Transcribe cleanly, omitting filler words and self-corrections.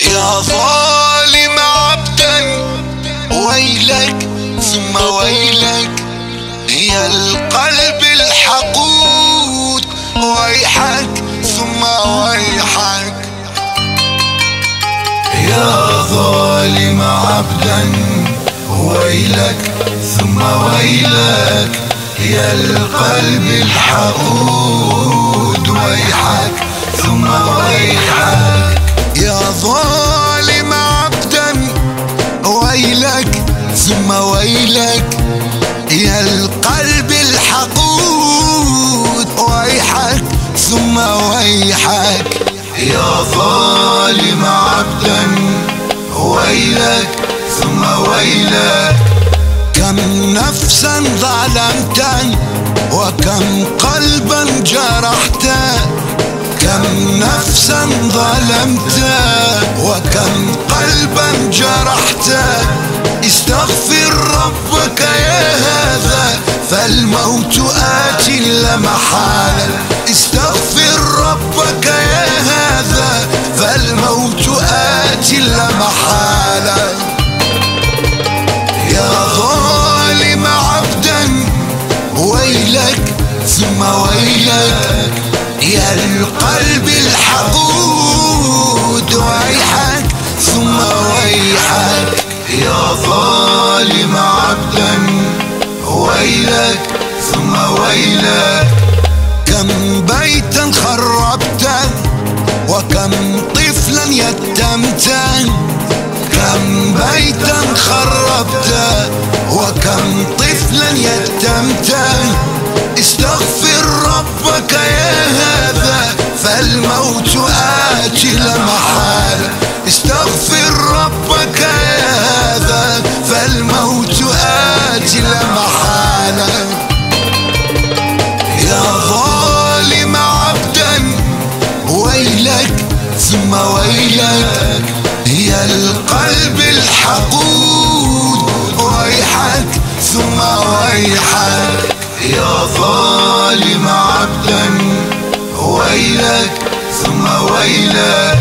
يا ظالم عبدا ويلك ثم ويلك، يا القلب الحقود ويحك ثم ويحك. يا ظالم عبدا ويلك ثم ويلك، يا القلب الحقود ويحك ثم ويحك. يا ظالم عبدا ويلك ثم ويلك، يا القلب الحقود ويحك ثم ويحك. يا ظالم عبدا ويلك ثم ويلك، كم نفسا ظلمت وكم قلبا جرحت، كم نفسا ظلمت وكم قلبا جرحت. استغفر ربك يا هذا فالموت آت لا محالة، استغفر ربك يا هذا فالموت آت لا محالة. يا ظالم عبدا ويلك ثم ويلك، يا القلب الحقود ويحك ثم ويحك. يا ظالم عبدا ويلك ثم ويلك، كم بيتا خربت وكم طفلا يتمت، كم بيتا خربت وكم طفلا يتمت. استغفر ربك يا هذا فالموت آت لا محالة، استغفر ربك يا هذا فالموت آت لا محالة. يا ظالم عبدا ويلك ثم ويلك، يا القلب الحقود ويحك ثم ويحك. يا ظالم عبدا ويلك ثم ويلك،